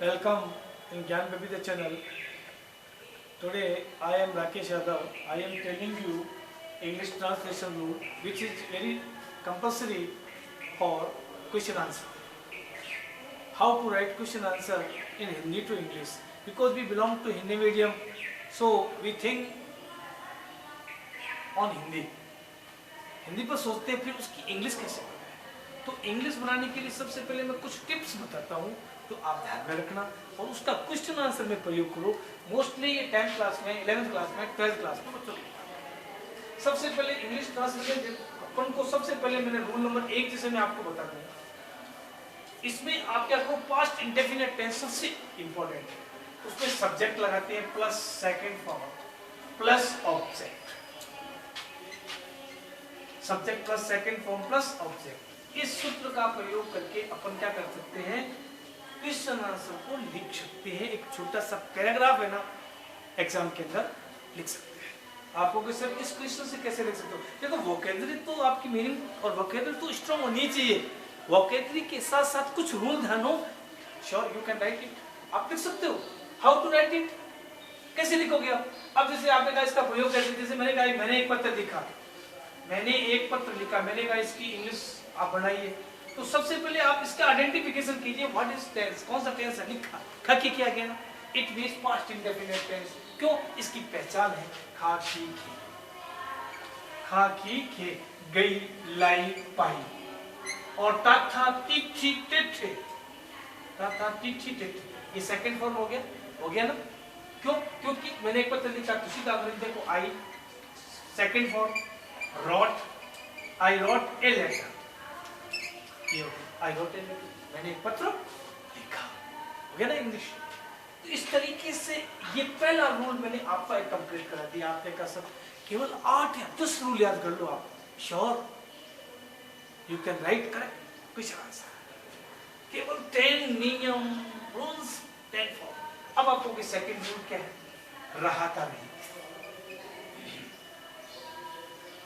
Welcome in Gyan Babida channel. Today I am Rakesh Yadav. I am telling you English translation rule which is very compulsory for question answer. How to write question answer in Hindi to English. Because we belong to Hindi medium, so we think on Hindi. Hindi पर सोचते हैं फिर उसकी English कैसे बनाएं। तो English बनाने के लिए सबसे पहले मैं कुछ टिप्स बताता हूँ, तो आप ध्यान में रखना और उसका क्वेश्चन आंसर में प्रयोग करो। मोस्टली ये 10th क्लास में, 11th क्लास में, 12th क्लास में बच्चों को सबसे पहले इंग्लिश ट्रांसलेशन अपन को सबसे पहले मैंने रूल नंबर 1 जिसे मैं आपको बता दूँ, इसमें आप क्या करो, पास्ट इंडेफिनिट टेंस सबसे इंपॉर्टेंट है। उसमें सब्जेक्ट लगाते हैं plus second form plus object, subject plus second form plus object. इस सूत्र का प्रयोग करके अपन क्या कर सकते हैं, क्वेश्चन आंसर को लिख सकते हैं। एक छोटा सा पैराग्राफ है ना, एग्जाम के अंदर लिख सकते हैं। आपको कि सर इस क्वेश्चन से कैसे लिख सकते हो, देखो वोकैबुलरी तो आपकी मीनिंग और वोकैबुलरी तो स्ट्रांग होनी चाहिए। वोकैबुलरी के साथ साथ कुछ रूल ध्यान हो, sure you can write it, आप लिख सकते हो। हाउ टू राइट इट, कैसे लिखोगे आप? अब जैसे आपने कहा इसका प्रयोग कैसे, जैसे मैंने कहा मैंने एक पत्र लिखा, मैंने कहा इसकी इंग्लिश आप बनाइए। तो सबसे पहले आप इसका आइडेंटिफिकेशन कीजिए, व्हाट इज टेंस, कौन सा टेंस है। लिखा खा के क्या गया, it means past indefinite tense. क्यों, इसकी पहचान है खा की खे, गई लाई पाई, और ता था तीठी टेठे, ये सेकंड फॉर्म हो गया ना। क्यों, क्योंकि मैंने एक पत्र लिखा तो सीधा देखो I, second form wrote, I wrote a letter, I wrote a letter, मैंने एक पत्र लिखा, हो गया ना इंग्लिश। तो इस तरीके से ये पहला रूल मैंने आपका एक कंप्लीट करा दिया। आपने कहा सर केवल 8 या 10 रूल याद कर लो आप, sure you can write correct question answer. केवल 10 नियम, रूल्स, 10 फॉर्म। अब आपको कि सेकंड रूल क्या है, रहा था नहीं,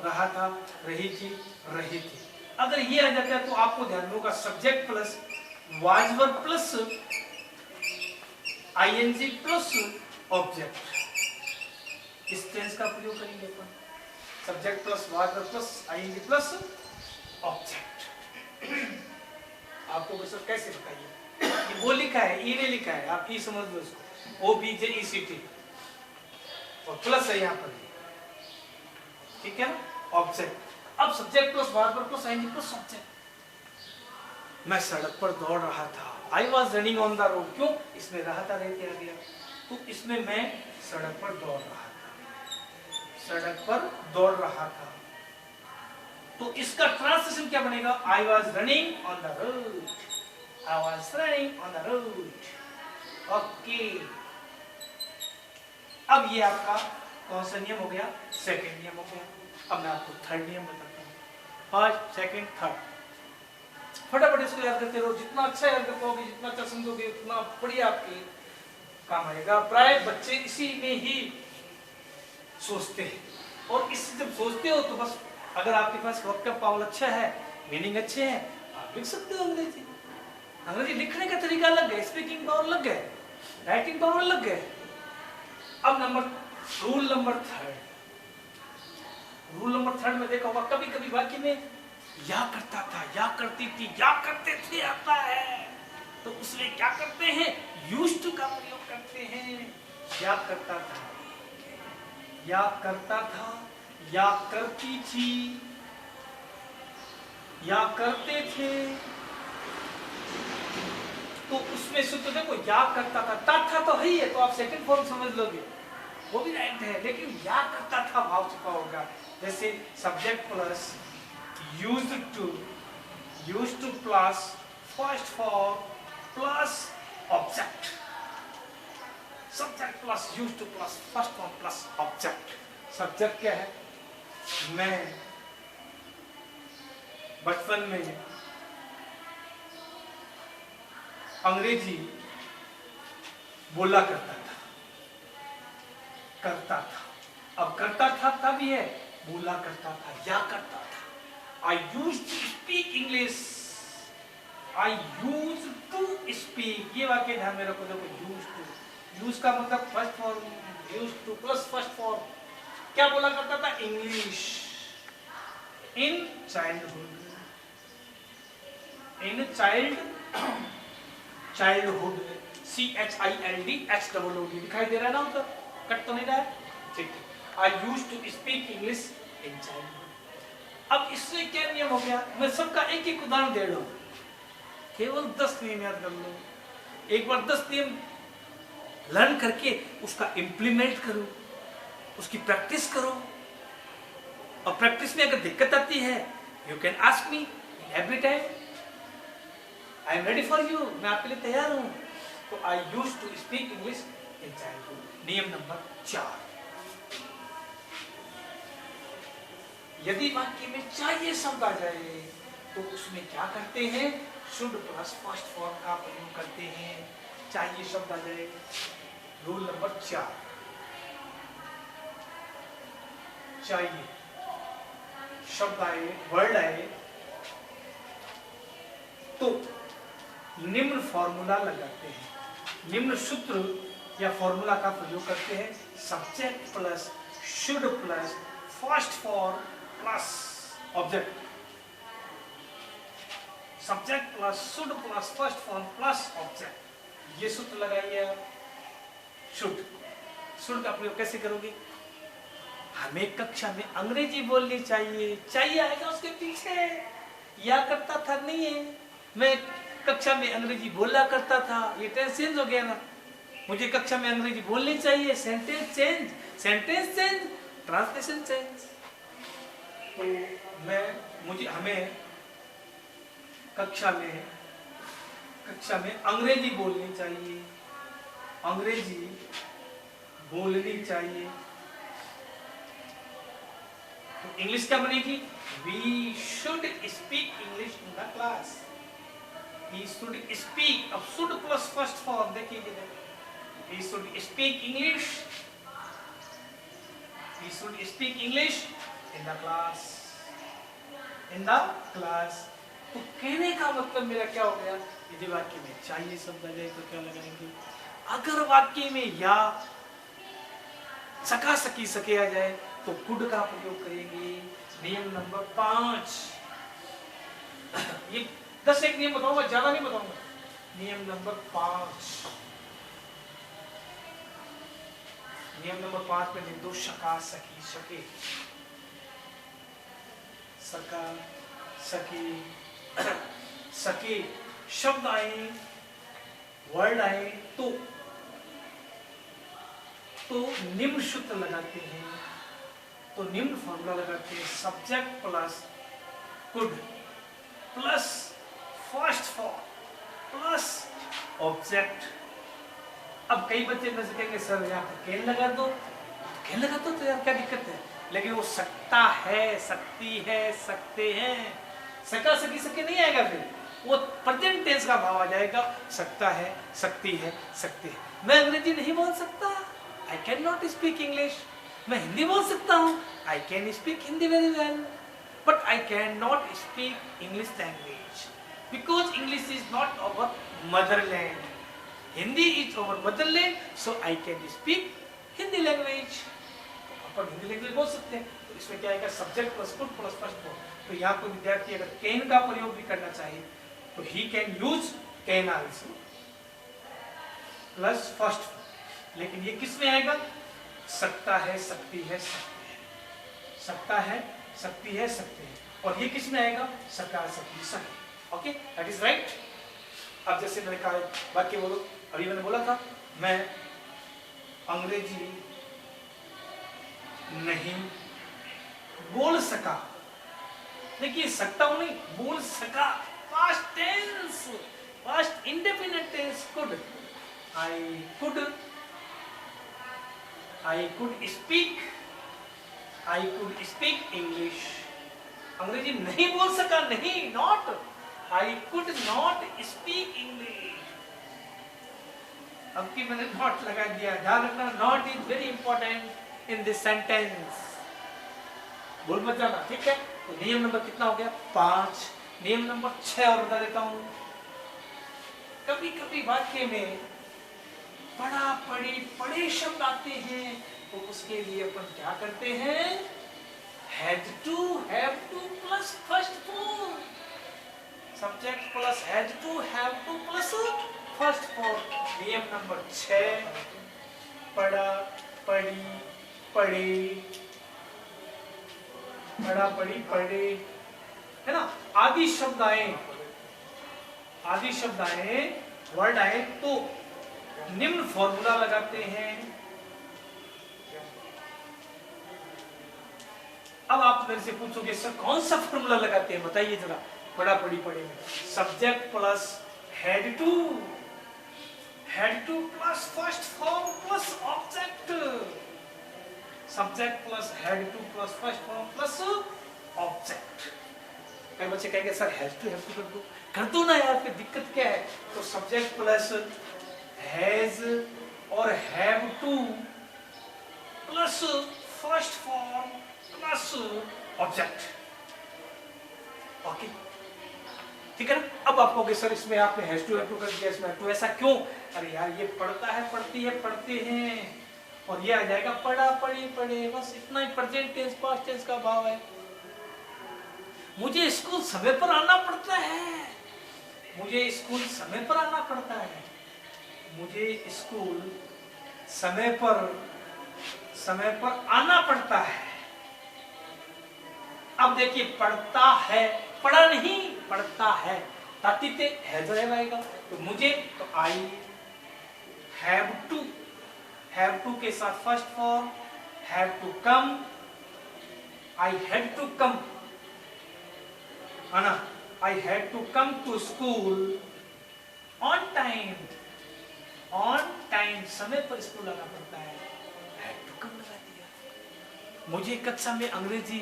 रहा था, रही थी, रही थी। अगर ये आ जाता है तो आपको ध्यान होगा subject plus was verb plus ING plus object. इस टेंस का प्रयोग करेंगे अपन, subject plus was verb plus ING plus object. आपको सर कैसे बताइए, वो लिखा है, ई ने लिखा है, आप ई समझ लो उसको, OBJECT और प्लस है यहाँ पर, ठीक है ना, ऑब्जेक्ट। अब subject plus verb plus ING plus object. मैं सड़क पर दौड़ रहा था, I was running on the road. क्यों, इसमें रहा था रहते आ गया, तो इसमें मैं सड़क पर दौड़ रहा था, सड़क पर दौड़ रहा था। तो इसका ट्रांसलेशन क्या बनेगा, आई was running on the road, I was running on the road. Okay, अब ये आपका कौन सा नियम हो गया, सेकंड नियम हो गया। अब मैं आपको थर्ड नियम बताता हूँ, फर्स्ट सेकंड थर्ड। फटाफट इसको याद करते रहो, जितना अच्छा याद कर पाओगे, जितना अच्छा समझोगे, उतना बढ़िया आपके काम आएगा। प्राय बच्चे इसी में ही सोचते हैं, और इससे जब सोचते हो तो बस, अगर आपके पास वोकैब पावर अच्छा है, मीनिंग अच्छे हैं, आप लिख सकते हो अंग्रेजी। अंग्रेजी लिखने का तरीका अलग है, स्पीकिंग पावर अलग है, राइटिंग पावर अलग है। अब रूल नंबर थर्ड में देखा होगा, कभी कभी वाक्य में या करता था, या करती थी, या करते थे आता है, तो उसमें क्या करते हैं, यूज्ड टू का प्रयोग करते हैं। या करता था, या करता था, या करती थी, या करते थे, तो उसमें सूत्र देखो, या करता था तो है ही है, तो आप सेकंड फॉर्म समझ लोगे, वो भी राइट है। लेकिन या करता था भाव छुपा होगा, जैसे subject plus used to plus first form plus object, subject plus used to plus first form plus object. Subject क्या है, मैं बचपन में अंग्रेजी बोला करता था, अब करता था भी है, बोला करता था, या करता था। I used to speak English, I use to speak, ये वाक्य ध्यान में रखो। देखो यूज टू, यूज का मतलब first form, use to plus first form. क्या बोला करता था? English in childhood, in childhood, CHILDHOOD दिखाई दे रहा है ना उधर, कट तो नहीं रहा है? ठीक है। I use to speak English in childhood. अब इससे क्या नियम हो गया? मैं सबका एक एक उदाहरण दे रहा हूं, केवल 10 नियम याद कर लो। एक बार 10 नियम लर्न करके उसका इंप्लीमेंट करो, उसकी प्रैक्टिस करो। और प्रैक्टिस में अगर दिक्कत आती है, you can ask me every time, I am ready for you, मैं आपके लिए तैयार हूं। तो I use to speak English in childhood. नियम नंबर 4, यदि वाक्य में चाहिए शब्द आ जाए तो उसमें क्या करते हैं? शुड प्लस फर्स्ट फॉर्म का प्रयोग करते हैं। चाहिए शब्द आ जाए, रूल नंबर 4, चाहिए शब्द आए, वर्ड आए तो निम्न फॉर्मूला लगाते हैं, निम्न सूत्र या फॉर्मूला का प्रयोग करते हैं। Subject plus should plus first form plus object, subject plus should plus first form plus object, ये सूत्र लगाइए। शुड, शुड का प्रयोग कैसे करोगे? हमें कक्षा में अंग्रेजी बोलनी चाहिए, चाहिए आएगा उसके पीछे, या करता था नहीं है, मैं कक्षा में अंग्रेजी बोला करता था, ये टेंस चेंज हो गया ना, मुझे कक्षा में अंग्रेजी बोलनी चाहिए, sentence change, sentence change, translation change. तो हमें कक्षा में अंग्रेजी बोलनी चाहिए, अंग्रेजी बोलनी चाहिए। तो इंग्लिश क्या बनेगी? We should speak English in the class. We should speak, अब should plus first form देखिए किधर, we should speak English, we should speak English in the class, in the class। तो कहने का मतलब मेरा क्या हो गया? यदि वाक्य में चाहिए शब्द आ जाए तो क्या लगाएंगे? अगर वाक्य में या सका सकी सके आ जाए तो कुड का प्रयोग करेंगे। नियम नंबर 5, ये 10 एक नियम बताऊंगा, ज्यादा नहीं बताऊंगा। नियम नंबर 5, नियम नंबर 5 में लिख दो सका सकी सके, सका सकी सके शब्द आए, वर्ड आए तो निम्न सूत्र लगाते हैं, तो निम्न फॉर्मूला लगाते हैं। Subject plus could plus first form plus object. अब कई बच्चे में से कहेंगे सर यहाँ पर कैन लगा दो, कैन लगा दो तो यार क्या दिक्कत है? लेकिन वो सकता है, सकती है, सकते हैं, सका सकी सके नहीं आएगा, फिर वो प्रेजेंट टेंस का भाव आ जाएगा। सकता है, सकती है, सकते हैं। मैं अंग्रेजी नहीं बोल सकता, I can not speak English. मैं हिंदी बोल सकता हूँ, I can speak Hindi very well, but I can not speak English language because English is not our Motherland, Hindi is our Motherland, so I can speak Hindi language. Upon Hindi language बोल सकते हैं, तो इसमें क्या आएगा? Subject plus could plus first form. तो यहाँ कोई विद्यार्थी अगर कैन का प्रयोग भी करना चाहे तो he can use can also plus first form. लेकिन ये किस में आएगा? सकता है, सकती है, सकते हैं, सकता है, सकती है, सकते हैं। और ये किस में आएगा? सका सकी सके। Okay, that is right. अब जैसे मैंने कहा वाक्य बोलो, अभी मैंने बोला था मैं अंग्रेजी नहीं बोल सका, देखिए सकता हूं नहीं, बोल सका, past tense, past indefinite tense could, I could speak English। अंग्रेजी नहीं बोल सका, नहीं, not, I could not speak English। अब की मैंने नॉट लगा दिया, ध्यान रखना, not is very important in this sentence, बोल मत जाना, ठीक है। तो नियम नंबर कितना हो गया? 5। नियम नंबर 6 और बता देता हूं। कभी कभी वाक्य में पढ़ा पढ़ी पढ़े शब्द आते हैं, तो उसके लिए अपन क्या करते हैं, had to, have to plus first form, subject plus had to, have to plus first form. नियम नंबर 6, पढ़ा पढ़ी पढ़े, पढ़ा पढ़ी पढ़े, है ना। आदि शब्द आए, आदि शब्द आए, वर्ड आए, तो निम्न फॉर्मूला लगाते हैं। अब आप मेरे से पूछोगे सर कौन सा फॉर्मूला लगाते हैं, बताइए जरा। पढ़ा पढ़ी पढ़े में subject plus had to, had to plus first form plus object, subject plus had to plus first form plus object. कई बच्चे कहेंगे सर हैज टू कर दो ना यार, फिर दिक्कत क्या है। तो सब्जेक्ट प्लस हैज और have to plus first form plus object. Okay, ठीक है ना। अब आप कहोगे सर इसमें आपने हैज टू हैव टू कर दिया, इसमें हैव टू, ऐसा क्यों? अरे यार ये पढ़ता है, पढ़ती है, पढ़ते हैं, और ये आ जाएगा पढ़ा पढ़ी पढ़े, बस इतना ही। प्रेजेंट टेंस पास्ट टेंस का भाव है। मुझे स्कूल समय पर आना पड़ता है, मुझे स्कूल समय पर आना पड़ता है, मुझे स्कूल समय पर आना पड़ता है। अब देखिए पढ़ता है, पढ़ा नहीं, पढ़ता है, तातीते हैज आएगा, तो मुझे, तो आई हैव टू के साथ first form, have to come, I had to come, है ना। I had to come to school on time, on time, समय पर स्कूल आना पड़ता है, हैड टू कम लगा दिया। मुझे कक्षा में अंग्रेजी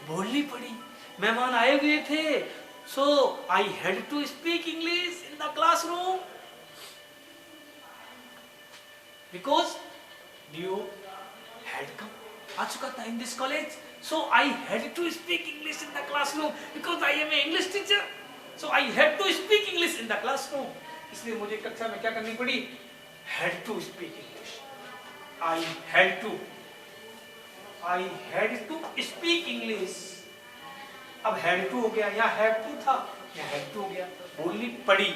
बोलनी पड़ी, मेहमान आए हुए थे, so I had to speak English in the classroom because due had come, आ चुका था in this college, so I had to speak English in the classroom because I am an English teacher, so I had to speak English in the classroom, इसलिए मुझे कक्षा में क्या करनी पड़ी, had to speak English, I had to speak English। अब had to हो गया, या have to था, या had to हो गया, बोलनी पड़ी,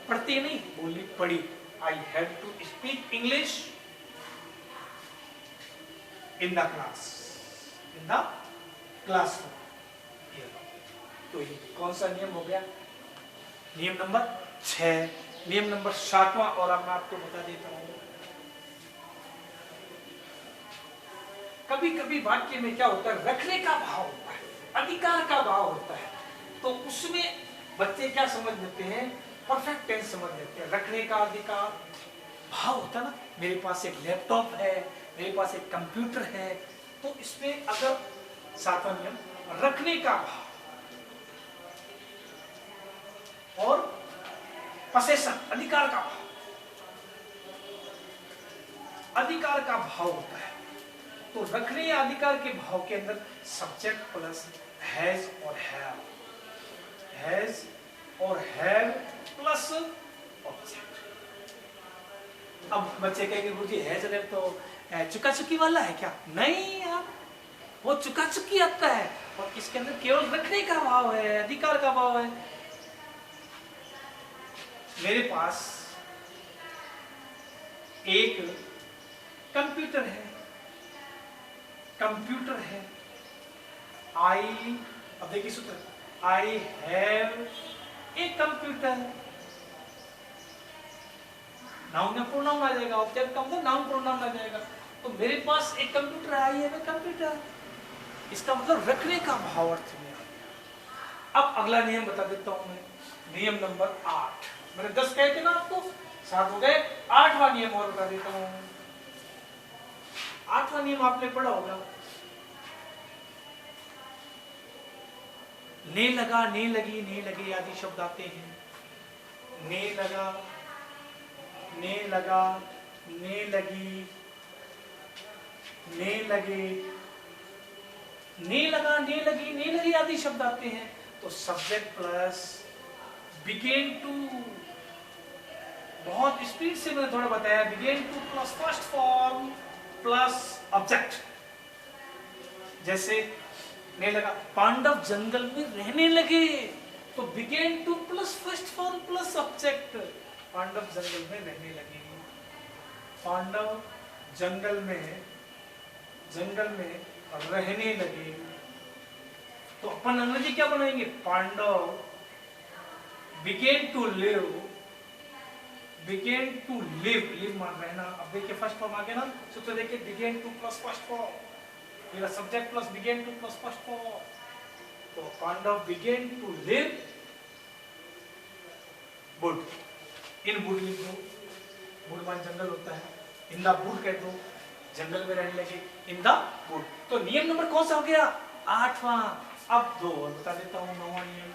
पढ़ती नहीं, बोलनी पड़ी, I had to speak English in the class, in the classroom। तो ये कौन सा नियम हो गया, नियम नंबर 6। नियम नंबर 7वां, और अब मैं आपको बता देता हूं। कभी कभी वाक्य में क्या होता है, रखने का भाव होता है, अधिकार का भाव होता है, तो उसमें बच्चे क्या समझ लेते हैं, परफेक्ट टेंस समझ लेते हैं। रखने का अधिकार भाव होता है ना, मेरे पास एक लैपटॉप है, मेरे पास एक कंप्यूटर है, तो इसमें अगर 7वां नियम, रखने का भाव और पोसेशन, अधिकार का भाव, अधिकार का भाव होता है। तो रखने या अधिकार के भाव के अंदर सब्जेक्ट प्लस हैज और हैव, हैज और हैव प्लस ऑब्जेक्ट। अब बच्चे कहेंगे गुरुजी हैज हैव तो चुका चुकी वाला है क्या? नहीं यार, वो चुका चुकी आता है, और इसके अंदर केवल रखने का भाव है, अधिकार का भाव है। मेरे पास एक कंप्यूटर है, कंप्यूटर है, आई, अब देखिए सूत्र, I have a computer, noun या प्रोनाउन आ जाएगा, ऑब्जेक्ट का मतलब नाउन प्रोनाउन आ जाएगा। तो मेरे पास एक कंप्यूटर है, आई हैव ए कंप्यूटर, इसका मतलब रखने का भाव अर्थ में आ गया। अब अगला नियम बता देता हूं मैं, नियम नंबर 8। मैंने 10 कहे थे ना आपको, 7 हो गए, 8वां नियम और बता देता हूं। 8वां नियम आपने पढ़ा होगा, ने लगा, ने लगी, ने लगे आदि शब्द आते हैं। ने लगा, ने लगा, ने लगी, ने लगे, ने लगा, ने लगी, ने लगी आदि शब्द आते हैं। तो सब्जेक्ट प्लस बिगेन टू, बहुत स्पीड से मैंने थोड़ा बताया, begin to plus first form plus object. जैसे नहीं लगा पांडव जंगल में रहने लगे, तो begin to plus first form plus object, Pandav जंगल में रहने लगे। पांडव जंगल में रहने लगे, तो अपन अंग्रेजी क्या बनाएंगे, पांडव बिगेन टू लिव मान रहना। अब देखिए फर्स्ट फॉर्म आ गया ना, सूत्र देखिए begin to plus first form, मेरा subject plus begin to plus first form, तो Pandav begin to live wood, in wood लिख दो, वुड मान जंगल होता है, इन द वुड कह दो, जंगल में रहने लगे इन द वुड। तो नियम नंबर कौन सा हो गया, 8वां। अब दो और बता देता हूं, 9वां नियम।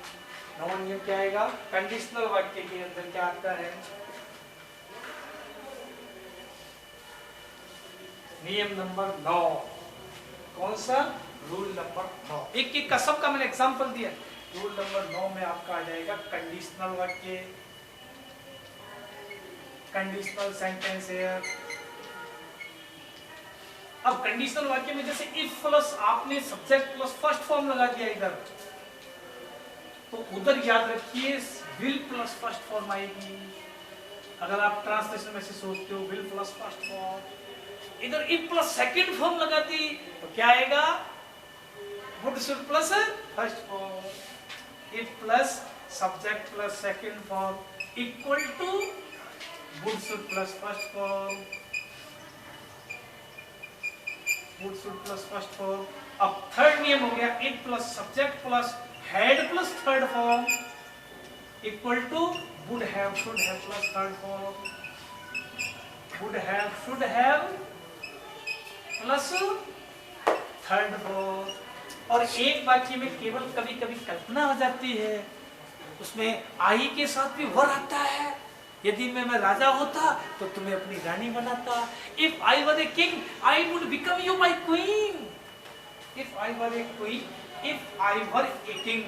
9वां नियम क्या आएगा, कंडीशनल वाक्य के अंदर क्या आता है, नियम नंबर 9। कौन सा, रूल नंबर 9। एक एक का सबका मैंने एग्जांपल दिया। रूल नंबर 9 में आपका आ जाएगा कंडीशनल वाक्य, कंडीशनल सेंटेंस है। अब कंडीशनल वाक्य में जैसे इफ प्लस आपने सब्जेक्ट प्लस फर्स्ट फॉर्म लगा दिया इधर, तो उधर याद रखिए विल प्लस फर्स्ट फॉर्म आएगी। अगर आप ट्रांसलेशन में से सोचते हो विल प्लस फर्स्ट फॉर्म, इधर इफ प्लस सेकंड फॉर्म लगा दी तो क्या आएगा, would should plus first form, if plus subject plus second form equal to would should plus first form, would should plus first form. अब third नियम हो गया, if plus subject plus had plus third form equal to would have should have plus third form, would have should have plus third form. और एक वाक्य में केवल कभी कभी कल्पना हो जाती है, उसमें आई के साथ भी वर आता है। यदि मैं राजा होता तो तुम्हें अपनी रानी बनाता। If I were a king I would become you my queen, if I were A queen, if I were a king.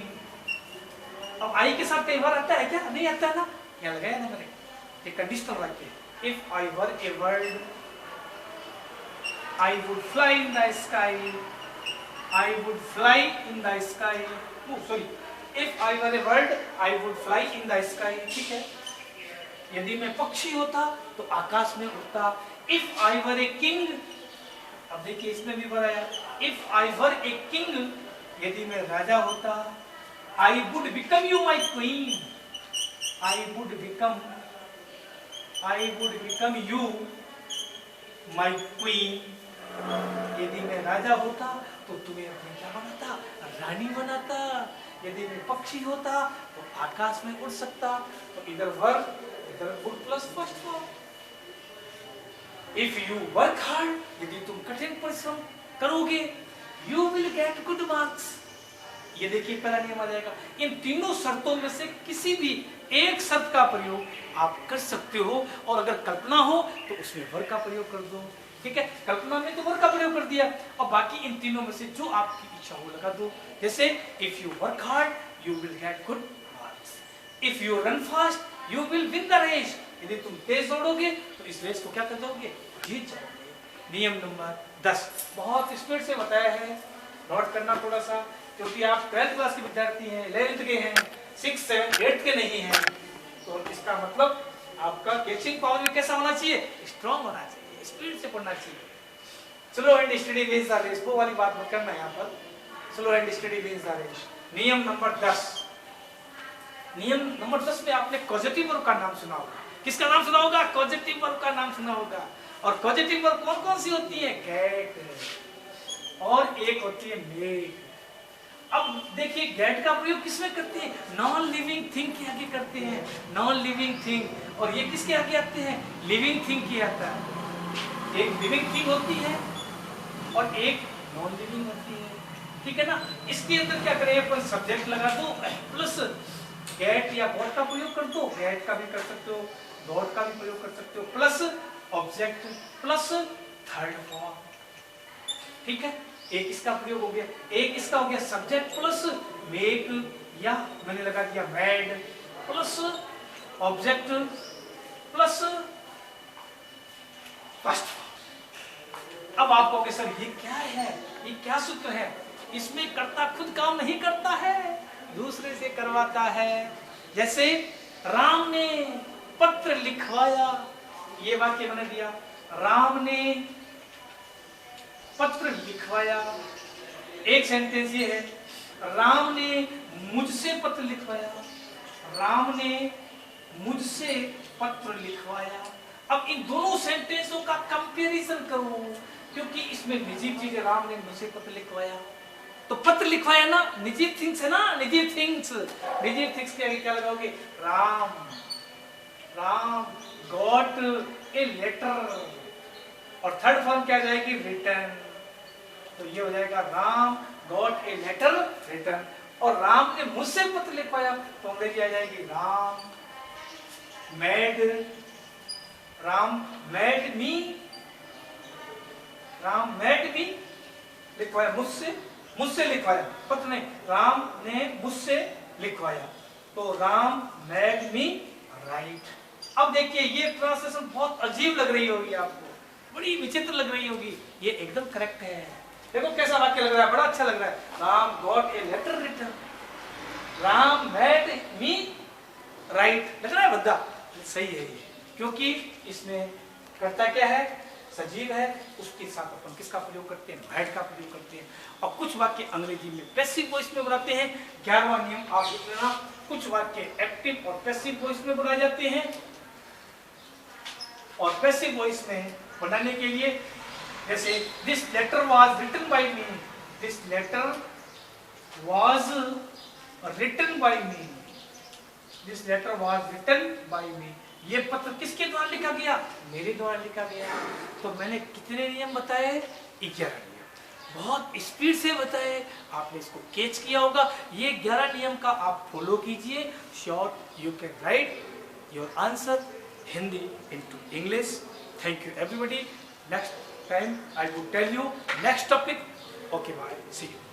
अब आई के साथ कई बार आता है क्या, नहीं आता है ना, क्या लगाया ना मैंने, ये कंडीशनल वाक्य। If I were A bird I would fly in the sky, I would fly in the sky, oh sorry, if I were a bird I would fly in the sky, ठीक है। यदि मैं पक्षी होता तो आकाश में उड़ता। If I were a king, अब देखिए इसमें भी बढ़ाया, If I were a king, यदि मैं राजा होता, I would become you my queen, I would become you my queen। यदि मैं राजा होता तो तुम्हें अपने क्या बनाता, रानी बनाता। यदि मैं पक्षी होता तो आकाश में उड़ सकता। तो इधर वर्ब, इधर would plus first form. If you work hard, यदि तुम कठिन परिश्रम करोगे, you will get good marks. ये देखिए पहला नियम आ जाएगा। इन तीनों शर्तों में से किसी भी एक शर्त का प्रयोग आप कर सकते हो, और अगर कल्पना हो तो उसमें वर्क का प्रयोग कर दो, ठीक है। कल्पना में तो वर्क का प्रयोग कर दिया, और बाकी इन तीनों में से जो आपकी इच्छा हो लगा दो। जैसे if you work hard you will get good marks, if you run fast you will win the race. यदि तुम तेज दौड़ोगे तो इस रेस को क्या कर दोगे, जीत जाओगे। नियम नंबर 10 बहुत स्पीड से बताया है, नोट करना थोड़ा सा, क्योंकि आप 12th क्लास के विद्यार्थी हैं, 11th के हैं, 6, 7, 8 के नहीं हैं। तो इसका मतलब आपका कैचिंग पावर भी कैसा होना चाहिए, स्ट्रांग होना चाहिए, स्पीड से पढ़ना चाहिए। Slow and study wins the race, वो वाली बात मत करना यहाँ पर। Slow and study wins the race. नियम नंबर 10, नियम नंबर 10 में आपने कॉजेटिव वर्ब का नाम सुना होगा। किसका नाम सुना होगा, कॉजेटिव वर्ब का नाम सुना होगा। और पॉजिटिव वर्ब कौन कौन सी होती है, गेट और एक होती है मेक। अब देखिए गेट का प्रयोग किसमें करते हैं, नॉन लिविंग थिंग के आगे करते हैं, नॉन लिविंग थिंग। और ये किसके आगे आते हैं, लिविंग थिंग के आता है। एक लिविंग थिंग होती है और एक नॉन लिविंग होती है, ठीक है ना। इसके अंदर क्या करें, अपन सब्जेक्ट लगा दो प्लस गेट या गॉट का प्रयोग कर दो, गेट का भी कर सकते हो, गॉट का भी प्रयोग कर सकते हो, plus object plus third form, ठीक है। एक इसका प्रयोग हो गया, एक इसका हो गया सब्जेक्ट प्लस मेक, या मैंने लगा दिया made plus object plus first form. अब आप कहोगे सर ये क्या है, ये क्या सूत्र है? इसमें कर्ता खुद काम नहीं करता है, दूसरे से करवाता है। जैसे राम ने पत्र लिखवाया, ये वाक्य मैंने दिया, राम ने पत्र लिखवाया। एक सेंटेंस ये है, राम ने मुझसे पत्र लिखवाया, राम ने मुझसे पत्र लिखवाया। अब इन दोनों सेंटेंसों का कंपैरिजन करो, क्योंकि इसमें निजी चीज है, राम ने मुझसे पत्र लिखवाया, तो पत्र लिखवाया ना, निजी थिंग्स है ना, निजी थिंग्स। निजी थिंग्स के आगे क्या लगाओगे? Ram, Ram got a letter, और थर्ड फॉर्म क्या जाएगी? रिटर्न। तो ये हो जाएगा Ram got a letter return. और राम ने मुझसे पत्र लिखवाया, तो अंग्रेजी आ जाएगी राम मेड, राम मेड मी, राम मेड मी लिखवाया, मुझसे, मुझसे लिखवाया, पत्र नहीं, राम ने मुझसे लिखवाया, तो राम मेड मी राइट। अब देखिए ये ट्रांसलेशन बहुत अजीब लग रही होगी आपको, बड़ी विचित्र लग रही होगी, ये एकदम करेक्ट है। देखो कैसा वाक्य लग रहा है, बड़ा अच्छा लग रहा है। Ram got a letter return, Ram made me write, लग रहा है बद्दा, सही है ये, क्योंकि इसमें कर्ता क्या है? सजीव है, उसके साथ अपन किसका प्रयोग करते हैं? मैड का प्रयोग करते हैं। और कुछ वाक्य अंग्रेजी में पैसिव वॉइस में बनाते हैं। 11वां नियम आप लिख लेना, कुछ वाक्य एक्टिव और पैसिव वॉइस में बनाए जाते हैं। और पैसिव वॉइस में बनाने के लिए जैसे this letter was written by me, this letter was written by me, this letter was written by me. ये पत्र किसके द्वारा लिखा गया? मेरे द्वारा लिखा गया। तो मैंने कितने नियम बताए? 11 नियम, बहुत स्पीड से बताए, आपने इसको कैच किया होगा। ये 11 नियम का आप फॉलो कीजिए, sure you can write your answer Hindi into English. Thank you everybody. Next time I will tell you next topic. Okay, bye. See you.